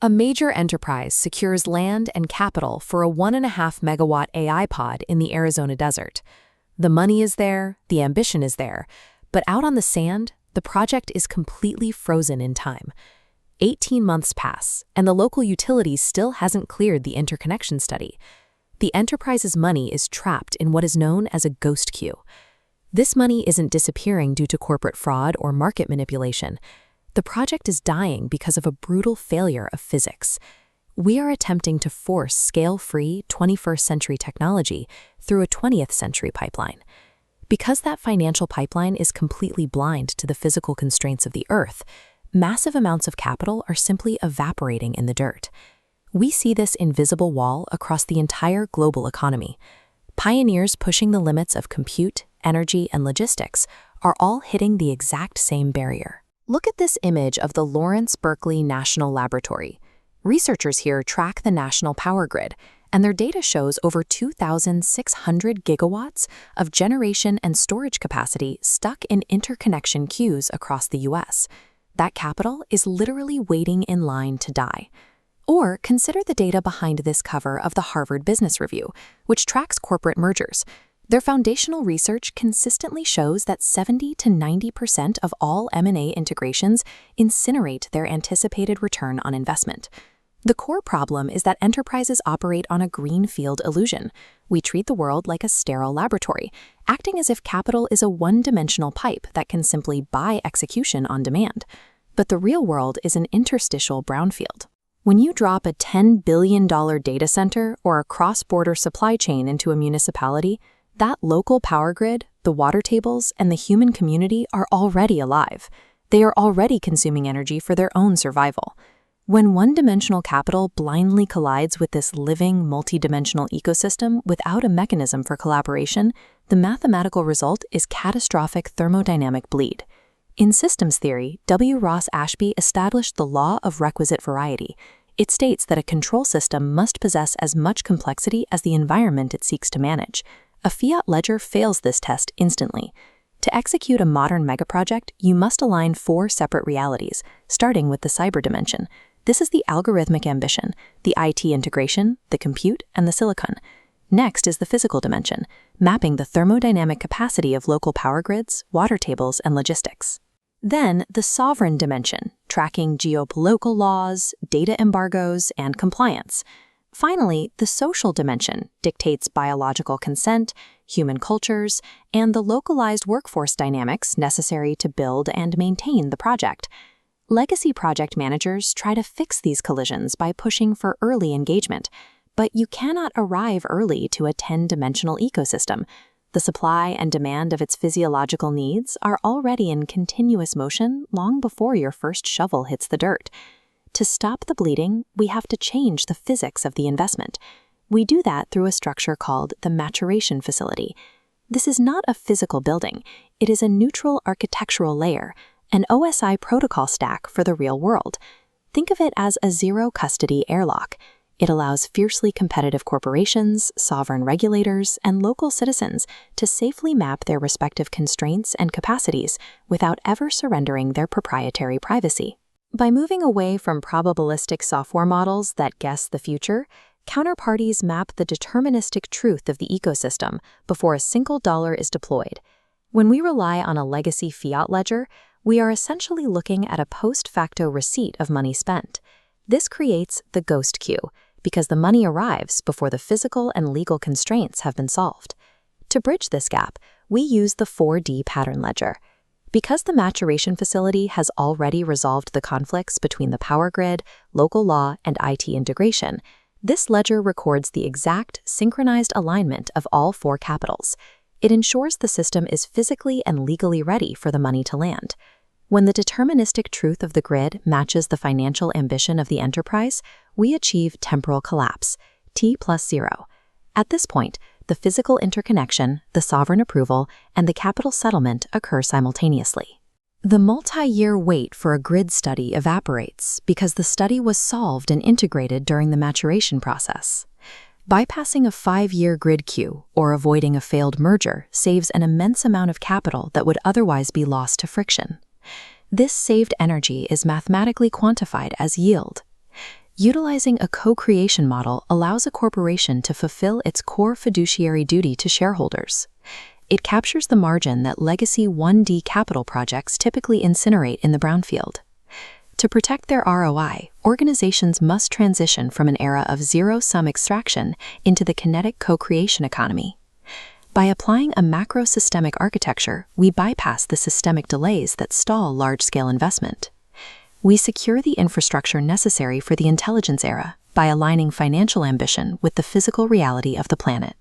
A major enterprise secures land and capital for a 1.5 megawatt AI pod in the Arizona desert. The money is there, the ambition is there, but out on the sand, the project is completely frozen in time. 18 months pass, and the local utility still hasn't cleared the interconnection study. The enterprise's money is trapped in what is known as a ghost queue. This money isn't disappearing due to corporate fraud or market manipulation. The project is dying because of a brutal failure of physics. We are attempting to force scale-free 21st century technology through a 20th century pipeline. Because that financial pipeline is completely blind to the physical constraints of the Earth, massive amounts of capital are simply evaporating in the dirt. We see this invisible wall across the entire global economy. Pioneers pushing the limits of compute, energy, and logistics are all hitting the exact same barrier. Look at this image of the Lawrence Berkeley National Laboratory. Researchers here track the national power grid, and their data shows over 2,600 gigawatts of generation and storage capacity stuck in interconnection queues across the US. That capital is literally waiting in line to die. Or consider the data behind this cover of the Harvard Business Review, which tracks corporate mergers. Their foundational research consistently shows that 70 to 90% of all M&A integrations incinerate their anticipated return on investment. The core problem is that enterprises operate on a greenfield illusion. We treat the world like a sterile laboratory, acting as if capital is a one-dimensional pipe that can simply buy execution on demand. But the real world is an interstitial brownfield. When you drop a $10 billion data center or a cross-border supply chain into a municipality, that local power grid, the water tables, and the human community are already alive. They are already consuming energy for their own survival. When one-dimensional capital blindly collides with this living, multi-dimensional ecosystem without a mechanism for collaboration, the mathematical result is catastrophic thermodynamic bleed. In systems theory, W. Ross Ashby established the law of requisite variety. It states that a control system must possess as much complexity as the environment it seeks to manage. A fiat ledger fails this test instantly. To execute a modern megaproject, you must align 4 separate realities, starting with the cyber dimension. This is the algorithmic ambition, the IT integration, the compute, and the silicon. Next is the physical dimension, mapping the thermodynamic capacity of local power grids, water tables, and logistics. Then, the sovereign dimension, tracking geopolitical laws, data embargoes, and compliance. Finally, the social dimension dictates biological consent, human cultures, and the localized workforce dynamics necessary to build and maintain the project. Legacy project managers try to fix these collisions by pushing for early engagement, but you cannot arrive early to a 10-dimensional ecosystem. The supply and demand of its physiological needs are already in continuous motion long before your first shovel hits the dirt. To stop the bleeding, we have to change the physics of the investment. We do that through a structure called the maturation facility. This is not a physical building. It is a neutral architectural layer, an OSI protocol stack for the real world. Think of it as a zero-custody airlock. It allows fiercely competitive corporations, sovereign regulators, and local citizens to safely map their respective constraints and capacities without ever surrendering their proprietary privacy. By moving away from probabilistic software models that guess the future, counterparties map the deterministic truth of the ecosystem before a single dollar is deployed. When we rely on a legacy fiat ledger, we are essentially looking at a post-facto receipt of money spent. This creates the ghost queue, because the money arrives before the physical and legal constraints have been solved. To bridge this gap, we use the 4D pattern ledger. Because the maturation facility has already resolved the conflicts between the power grid, local law, and IT integration, this ledger records the exact synchronized alignment of all 4 capitals. It ensures the system is physically and legally ready for the money to land. When the deterministic truth of the grid matches the financial ambition of the enterprise, we achieve temporal collapse, T+0. At this point, the physical interconnection, the sovereign approval, and the capital settlement occur simultaneously. The multi-year wait for a grid study evaporates because the study was solved and integrated during the maturation process. Bypassing a 5-year grid queue or avoiding a failed merger saves an immense amount of capital that would otherwise be lost to friction. This saved energy is mathematically quantified as yield. Utilizing a co-creation model allows a corporation to fulfill its core fiduciary duty to shareholders. It captures the margin that legacy 1D capital projects typically incinerate in the brownfield. To protect their ROI, organizations must transition from an era of zero-sum extraction into the kinetic co-creation economy. By applying a macro-systemic architecture, we bypass the systemic delays that stall large-scale investment. We secure the infrastructure necessary for the intelligence era by aligning financial ambition with the physical reality of the planet.